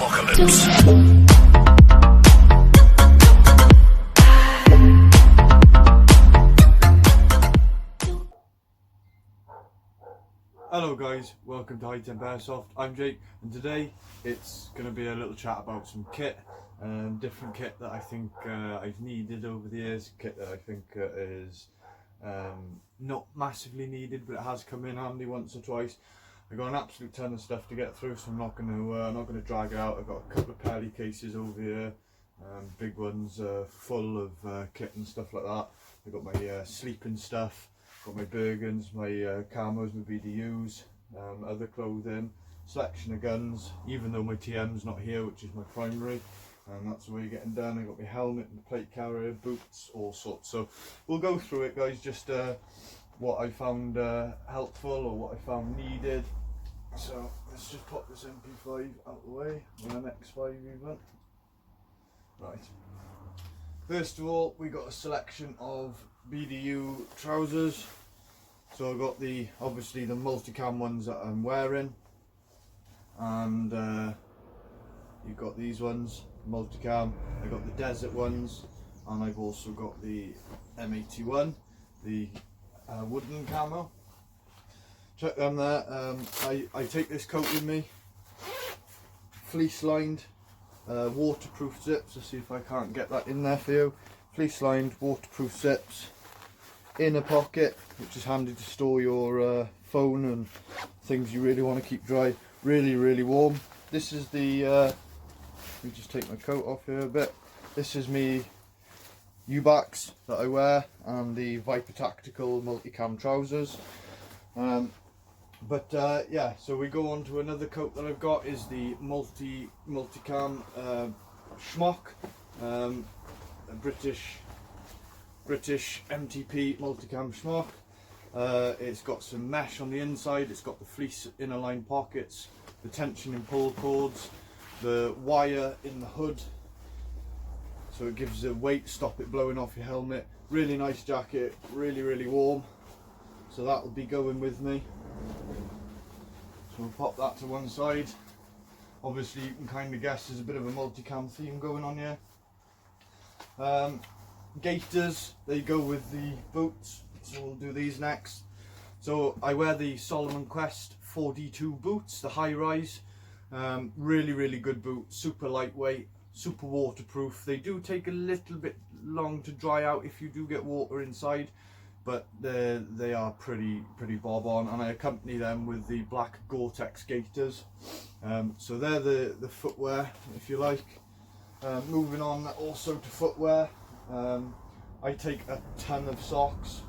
apocalypse. Hello guys, welcome to High Temp Airsoft. I'm Jake, and today it's going to be a little chat about some kit, different kit that I think I've needed over the years, kit that I think is not massively needed, but it has come in handy once or twice. I've got an absolute ton of stuff to get through, so I'm not going to drag it out. I've got a couple of pelly cases over here, big ones full of kit and stuff like that. I've got my sleeping stuff, got my Bergens, my camos, my BDUs, other clothing, selection of guns, even though my TM's not here, which is my primary. And that's the way you're getting done. I got my helmet, my plate carrier, boots, all sorts. So we'll go through it, guys, just what I found helpful or what I found needed. So let's just pop this MP5 out the way, or an X5 even. Right. First of all, we got a selection of BDU trousers. So I've got obviously the multicam ones that I'm wearing, and you've got these ones, multicam. I got the desert ones, and I've also got the M81, the wooden camo. Check them there. I take this coat with me, fleece lined, waterproof zips. Let's see if I can't get that in there for you. Fleece lined, waterproof zips. In a pocket, which is handy to store your phone and things you really want to keep dry. Really warm. This is the let me just take my coat off here a bit. This is me U-backs that I wear, and the Viper Tactical multicam trousers. Yeah, so we go on to another coat that I've got, is the multicam schmock, a British MTP multicam schmock. It's got some mesh on the inside, it's got the fleece inner line pockets, the tension and pull cords, the wire in the hood, so it gives the weight, stop it blowing off your helmet. Really nice jacket, really warm, so that will be going with me. So we'll pop that to one side. Obviously you can kind of guess there's a bit of a multicam theme going on here. Gaiters, they go with the boots, so we'll do these next. So I wear the Solomon Quest 4D2 boots, the high rise. Really good boot, super lightweight, super waterproof. They do take a little bit long to dry out if you do get water inside, but they are pretty bob on, and I accompany them with the black Gore-Tex gaiters. So they're the footwear, if you like. Moving on also to footwear, I take a ton of socks,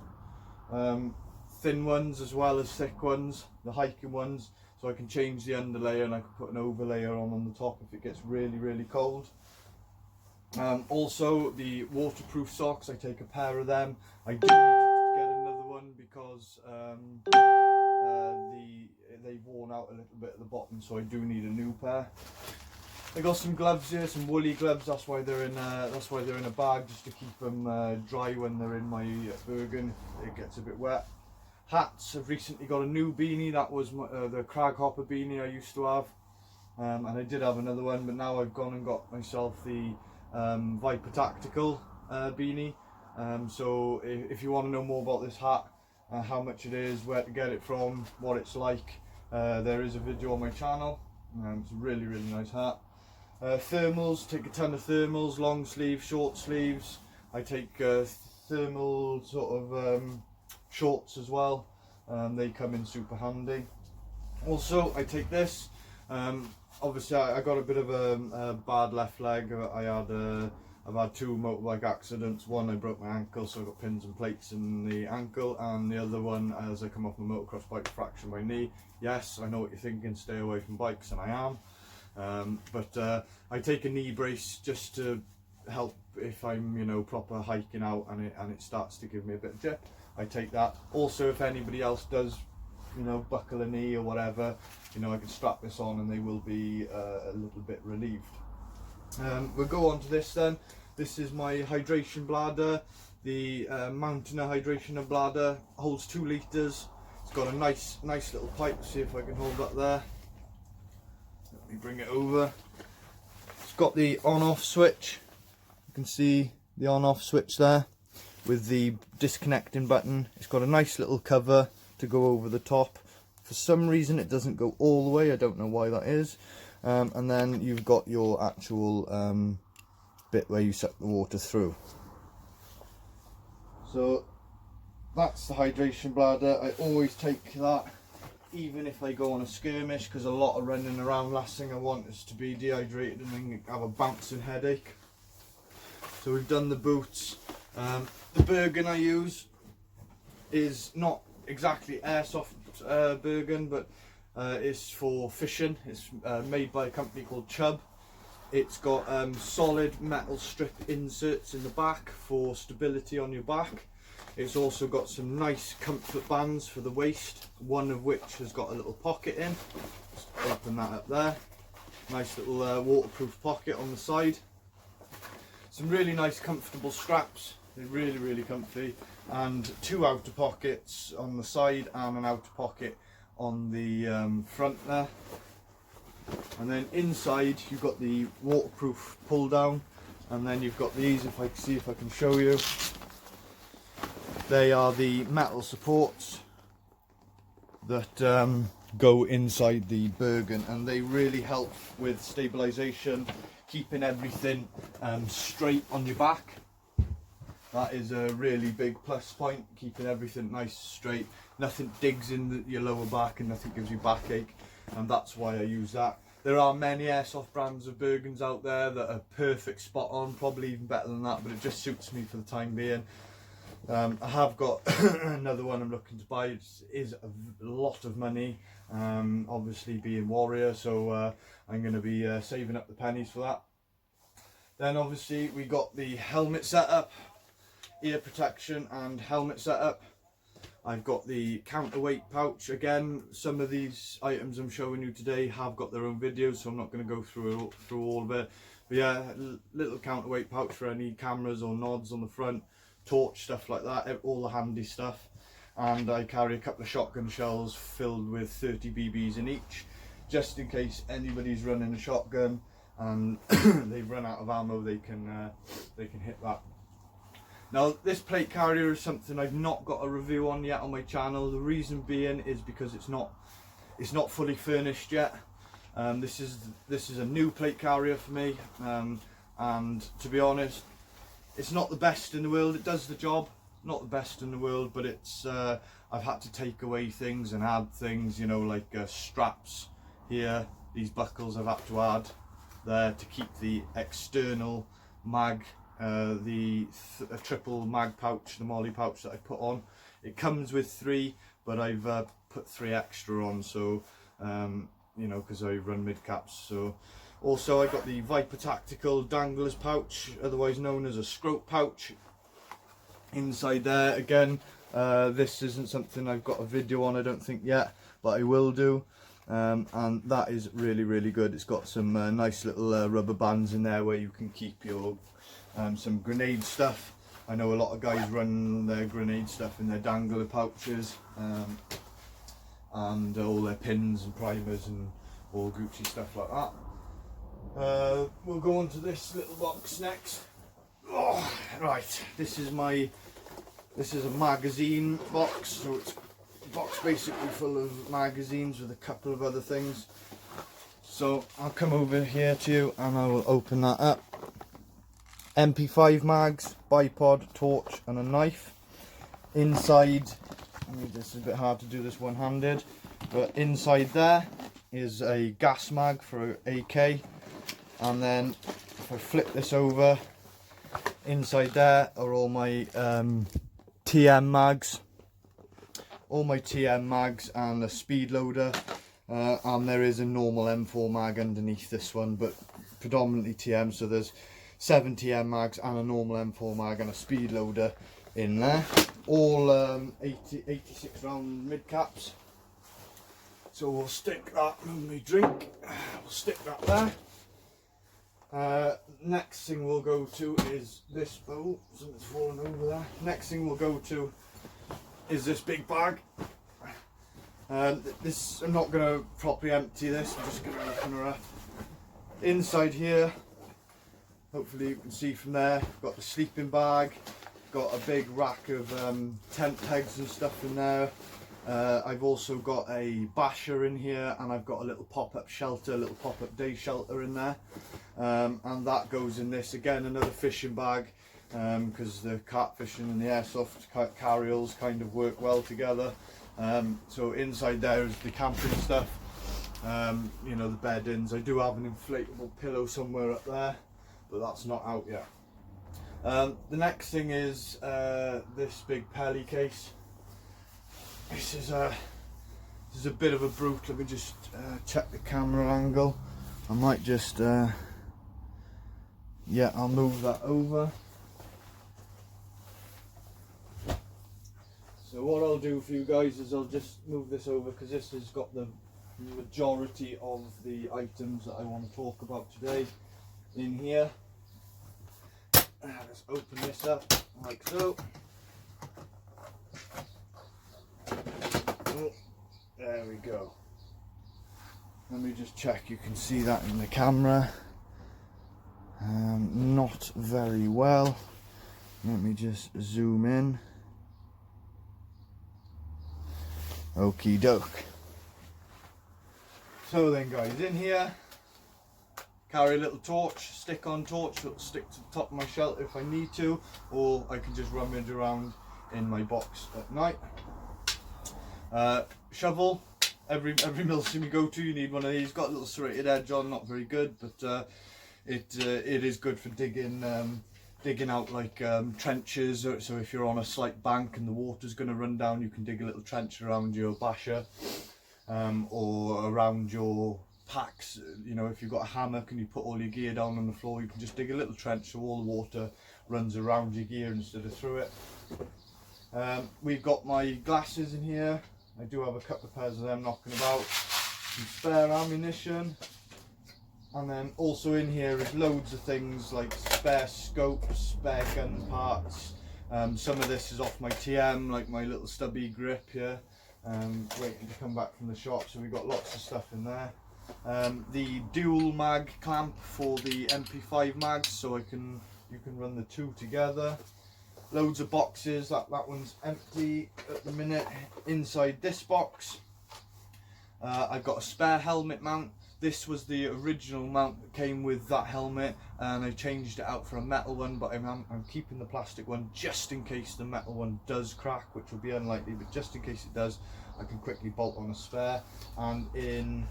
thin ones as well as thick ones, the hiking ones, so I can change the underlayer and I can put an overlayer on the top if it gets really cold. Also the waterproof socks, I take a pair of them. I do need to get another one because they've worn out a little bit at the bottom, so I do need a new pair. I got some gloves here, some woolly gloves. That's why they're in a bag, just to keep them dry when they're in my Bergen. It gets a bit wet. Hats. I've recently got a new beanie. That was the Crag Hopper beanie I used to have, and I did have another one, but now I've gone and got myself the Viper Tactical beanie. So if you want to know more about this hat, how much it is, where to get it from, what it's like, there is a video on my channel. It's a really nice hat. Thermals, take a ton of thermals, long sleeves, short sleeves. I take thermal sort of shorts as well. They come in super handy. Also, I take this. Obviously, I got a bit of a bad left leg. I've had two motorbike accidents. One, I broke my ankle, so I got pins and plates in the ankle, and the other one, as I come off my motocross bike, fractured my knee. Yes, I know what you're thinking, stay away from bikes, and I am. I take a knee brace just to help if I'm, proper hiking out and it starts to give me a bit of jip. I take that. Also, if anybody else does, buckle a knee or whatever, I can strap this on and they will be a little bit relieved. We'll go on to this then. This is my hydration bladder. The Mountaineer hydration bladder holds 2 litres. It's got a nice little pipe. See if I can hold that there. Let me bring it over. got the on-off switch. You can see the on-off switch there with the disconnecting button. It's got a nice little cover to go over the top. For some reason it doesn't go all the way, I don't know why that is. And then you've got your actual bit where you suck the water through. So that's the hydration bladder. I always take that even if I go on a skirmish, because a lot of running around, last thing I want is to be dehydrated and then have a bouncing headache. So we've done the boots. The Bergen I use is not exactly Airsoft Bergen, but it's for fishing. It's made by a company called Chubb. It's got solid metal strip inserts in the back for stability on your back. It's also got some nice comfort bands for the waist, one of which has got a little pocket in. Just open that up there. Nice little waterproof pocket on the side. Some really nice comfortable straps. They're really, really comfy. And two outer pockets on the side and an outer pocket on the front there. And then inside you've got the waterproof pull down, and then you've got these, if I can see if I can show you. They are the metal supports that go inside the Bergen, and they really help with stabilisation, keeping everything straight on your back. That is a really big plus point, keeping everything nice straight. Nothing digs in your lower back and nothing gives you backache, and that's why I use that. There are many Airsoft brands of Bergens out there that are perfect, spot on, probably even better than that, but it just suits me for the time being. I have got another one I'm looking to buy. It is a lot of money, obviously being Warrior, so I'm going to be saving up the pennies for that. Then obviously we got the helmet setup, ear protection and helmet setup. I've got the counterweight pouch. Again, some of these items I'm showing you today have got their own videos, so I'm not going to go through all of it. But yeah, little counterweight pouch for any cameras or nods on the front, torch, stuff like that, all the handy stuff. And I carry a couple of shotgun shells filled with 30 BBs in each, just in case anybody's running a shotgun and they've run out of ammo, they can hit that. Now this plate carrier is something I've not got a review on yet on my channel. The reason being is because it's not fully furnished yet. This is a new plate carrier for me, and to be honest, it's not the best in the world. It does the job, not the best in the world, but it's I've had to take away things and add things, you know, like straps here. These buckles I've had to add there to keep the external mag, a triple mag pouch, the molly pouch that I put on. It comes with 3, but I've put 3 extra on, so you know, because I run mid caps. So also I got the Viper Tactical Danglers pouch, otherwise known as a scrope pouch. Inside there again, this isn't something I've got a video on, I don't think yet, but I will do. And that is really, really good. It's got some nice little rubber bands in there where you can keep your some grenade stuff. I know a lot of guys run their grenade stuff in their dangler pouches, and all their pins and primers and all Gucci stuff like that. We'll go on to this little box next. Oh, right, this is a magazine box, so it's a box basically full of magazines with a couple of other things. So I'll come over here to you and I will open that up. MP5 mags, bipod, torch and a knife. Inside, this is a bit hard to do this one-handed, but inside there is a gas mag for AK, and then if I flip this over, inside there are all my TM mags, and a speed loader, and there is a normal M4 mag underneath this one, but predominantly TM, so there's 7 TM mags and a normal M4 mag and a speed loader in there, all 86 round mid caps. So we'll stick that in my drink, we'll stick that there. Next thing we'll go to is this, oh, something's fallen over there. Next thing we'll go to is this big bag. I'm not going to properly empty this, I'm just going to open her up. Inside here hopefully you can see from there. Got the sleeping bag, got a big rack of tent pegs and stuff in there. I've also got a basher in here, and I've got a little pop-up shelter, a little pop-up day shelter in there, and that goes in this. Again, another fishing bag, because the catfishing and the airsoft carry-alls kind of work well together. So inside there is the camping stuff, you know, the beddings. I do have an inflatable pillow somewhere up there, but that's not out yet. The next thing is this big pelly case. This is a bit of a brute. Let me just check the camera angle. I might just yeah, I'll move that over. So what I'll do for you guys is I'll just move this over, because this has got the majority of the items that I want to talk about today in here. Let's open this up like so. Oh, there we go. Let me just check you can see that in the camera. Not very well. Let me just zoom in. Okie doke. So then guys, in here, carry a little torch, stick-on torch, it'll stick to the top of my shelter if I need to, or I can just rummage around in my box at night. Shovel. Every milsim you go to, you need one of these. Got a little serrated edge on, not very good, but it is good for digging out like trenches. So if you're on a slight bank and the water's going to run down, you can dig a little trench around your basher, or around your packs. You know, if you've got a hammock and you put all your gear down on the floor, you can just dig a little trench so all the water runs around your gear instead of through it. We've got my glasses in here. I do have a couple of pairs of them knocking about, some spare ammunition, and then also in here is loads of things like spare scopes, spare gun parts. Some of this is off my TM, like my little stubby grip here, waiting to come back from the shop, so we've got lots of stuff in there. The dual mag clamp for the MP5 mags, so you can run the two together. Loads of boxes. That one's empty at the minute. Inside this box, I've got a spare helmet mount. This was the original mount that came with that helmet, and I changed it out for a metal one, but I'm keeping the plastic one just in case the metal one does crack, which will be unlikely, but just in case it does, I can quickly bolt on a spare. And in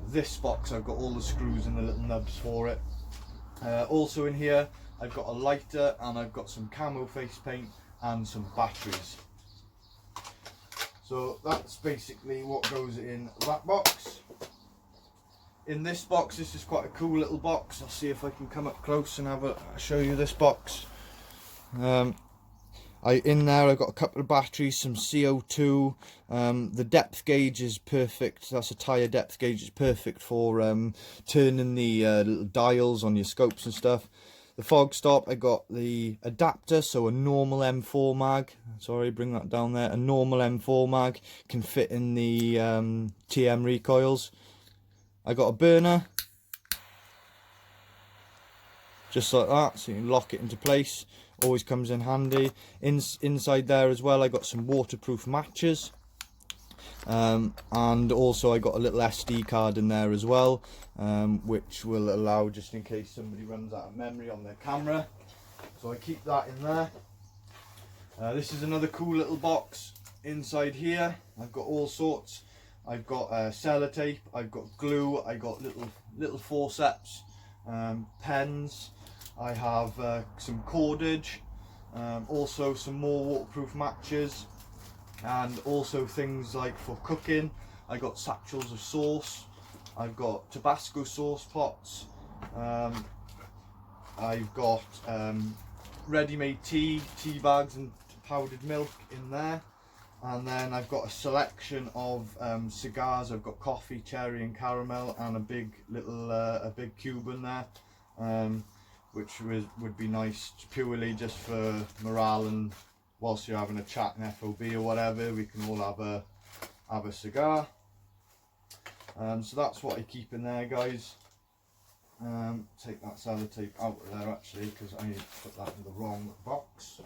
this box I've got all the screws and the little nubs for it. Also in here I've got a lighter, and I've got some camo face paint and some batteries. So that's basically what goes in that box. In this box, this is quite a cool little box. I'll see if I can come up close and show you this box. In there I've got a couple of batteries, some CO2. The depth gauge is perfect. That's a tyre depth gauge. It's perfect for turning the little dials on your scopes and stuff. The fog stop, I got the adapter, so a normal M4 mag. Sorry, bring that down there. A normal M4 mag can fit in the TM recoils. I got a burner, just like that, so you can lock it into place. Always comes in handy. Inside there as well, I got some waterproof matches, and also I got a little SD card in there as well, which will allow, just in case somebody runs out of memory on their camera. So I keep that in there. This is another cool little box. Inside here, I've got all sorts. I've got sellotape, I've got glue, I got little forceps, pens, I have some cordage, also some more waterproof matches, and also things like for cooking. I got satchels of sauce, I've got Tabasco sauce pots, I've got ready-made tea bags and powdered milk in there. And then I've got a selection of cigars. I've got coffee, cherry and caramel, and a big Cuban there, which would be nice purely just for morale, and whilst you're having a chat in FOB or whatever, we can all have a cigar. So that's what I keep in there, guys. take that sellotape out of there actually, because I put that in the wrong box.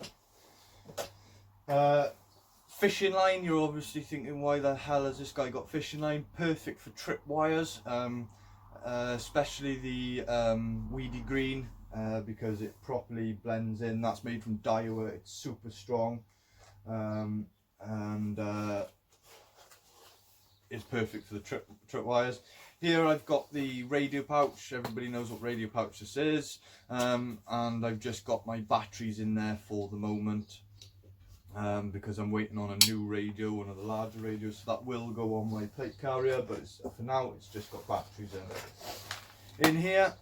Fishing line, you're obviously thinking, why the hell has this guy got fishing line? Perfect for trip wires, especially the weedy green, because it properly blends in. That's made from Daiwa, it's super strong, and it's perfect for the trip wires. Here I've got the radio pouch. Everybody knows what radio pouch this is, and I've just got my batteries in there for the moment, because I'm waiting on a new radio, one of the larger radios, so that will go on my plate carrier, but for now it's just got batteries in it. In here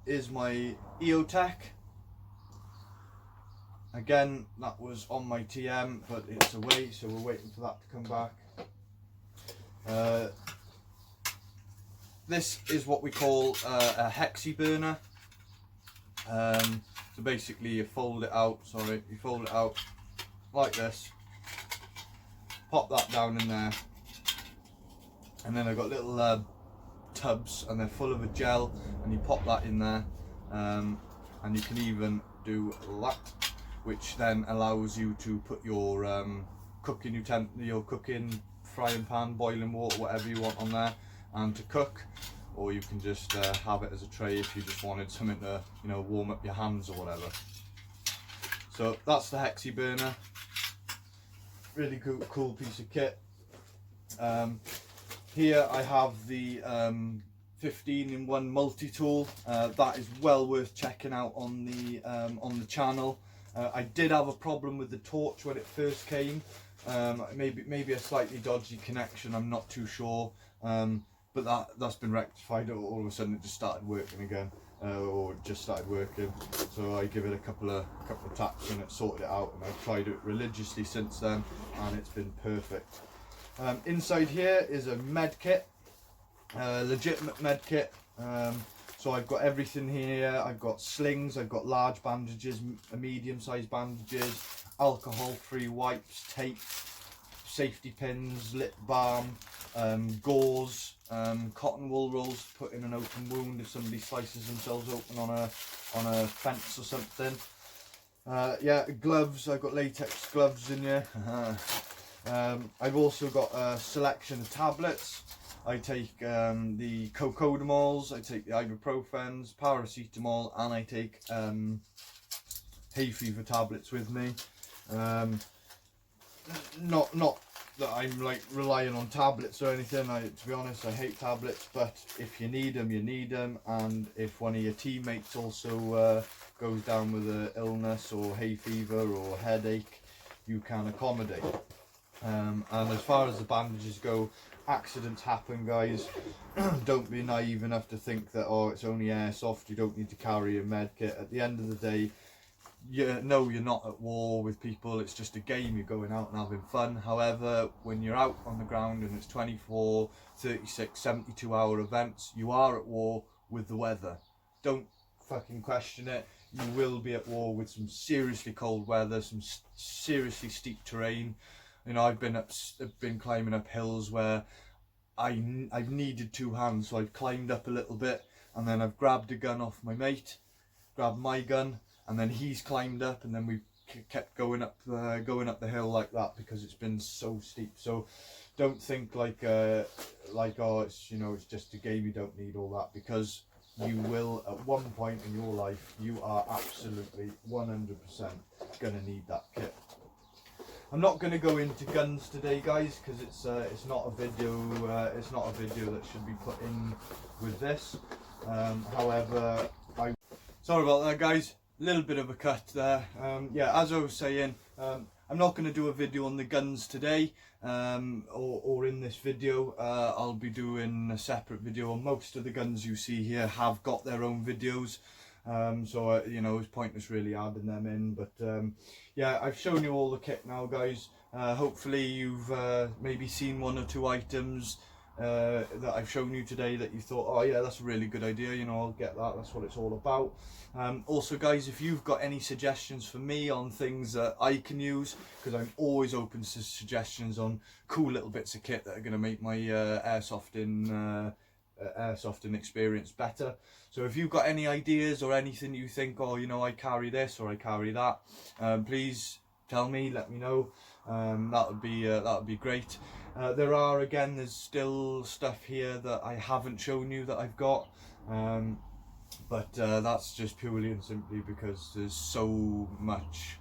is my EOTech. Again, that was on my TM, but it's away, so we're waiting for that to come back. This is what we call a hexi burner. So basically you fold it out, like this, pop that down in there, and then I've got little tubs, and they're full of a gel, and you pop that in there, and you can even do that, which then allows you to put your cooking frying pan, boiling water, whatever you want on there, and to cook, or you can just have it as a tray if you just wanted something to, you know, warm up your hands or whatever. So that's the hexi burner. Really cool piece of kit. Here I have the 15-in-1 multi-tool. That is well worth checking out on the channel. I did have a problem with the torch when it first came. Maybe a slightly dodgy connection, I'm not too sure, but that's been rectified. All of a sudden it just started working again, or it just started working, so I give it a couple of taps and it sorted it out, and I've tried it religiously since then, and it's been perfect. Inside here is a med kit, legitimate med kit. So I've got everything here. I've got slings, I've got large bandages, medium-sized bandages, alcohol-free wipes, tape, safety pins, lip balm, gauze, cotton wool rolls to put in an open wound if somebody slices themselves open on a fence or something. Yeah, gloves. I've got latex gloves in here. I've also got a selection of tablets. I take the cocodamols, I take the ibuprofens, paracetamol, and I take hay fever tablets with me. Not that I'm like relying on tablets or anything. To be honest, I hate tablets, but if you need them, you need them. And if one of your teammates also goes down with an illness or hay fever or headache, you can accommodate. And as far as the bandages go, accidents happen, guys. Don't be naive enough to think that, oh, it's only airsoft, you don't need to carry a med kit. At the end of the day, no, you're not at war with people, it's just a game, you're going out and having fun. However, when you're out on the ground and it's 24, 36, 72 hour events, you are at war with the weather. Don't fucking question it. You will be at war with some seriously cold weather, some seriously steep terrain. You know, I've been climbing up hills where I've needed two hands, so I've climbed up a little bit, and then I've grabbed a gun off my mate, grabbed my gun, and then he's climbed up, and then we kept going up the hill like that because it's been so steep. So don't think like oh, it's, you know, it's just a game, you don't need all that, because you will at one point in your life. You are absolutely 100% gonna need that kit. I'm not going to go into guns today, guys, because it's not a video. It's not a video that should be put in with this. However, sorry about that, guys. A little bit of a cut there. Yeah, as I was saying, I'm not going to do a video on the guns today, or in this video. I'll be doing a separate video on most of the guns you see here. Have got their own videos. So you know, it's pointless really adding them in, but yeah, I've shown you all the kit now, guys. Hopefully you've maybe seen one or two items that I've shown you today that you thought, oh yeah, that's a really good idea, you know, I'll get that, that's what it's all about. Also, guys, if you've got any suggestions for me on things that I can use, because I'm always open to suggestions on cool little bits of kit that are going to make my airsofting airsofting experience better. So if you've got any ideas or anything you think, oh, you know, I carry this or I carry that, please tell me, let me know. That would be great. There's still stuff here that I haven't shown you that I've got, but that's just purely and simply because there's so much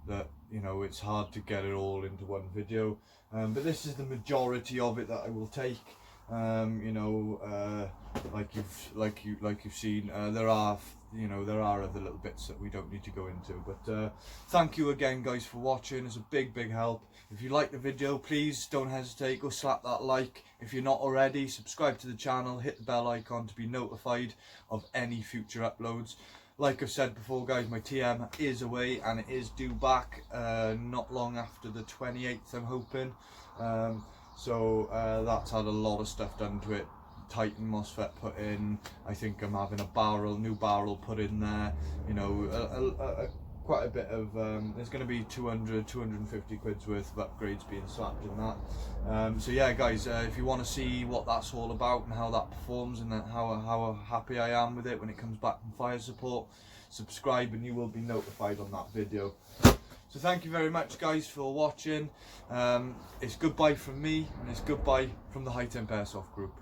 that, you know, it's hard to get it all into one video. But this is the majority of it that I will take. You know, like you've seen, there are other little bits that we don't need to go into, but thank you again, guys, for watching. It's a big help. If you like the video, please don't hesitate, go slap that like. If you're not already, subscribe to the channel, hit the bell icon to be notified of any future uploads. Like I've said before, guys, my TM is away and it is due back not long after the 28th, I'm hoping. So that's had a lot of stuff done to it. Titan MOSFET put in. I think I'm having a new barrel put in there. You know, quite a bit of. There's going to be 250 quid's worth of upgrades being slapped in that. So yeah, guys, if you want to see what that's all about and how that performs and how happy I am with it when it comes back from fire support, subscribe and you will be notified on that video. So thank you very much, guys, for watching. It's goodbye from me and it's goodbye from the High Temp Airsoft group.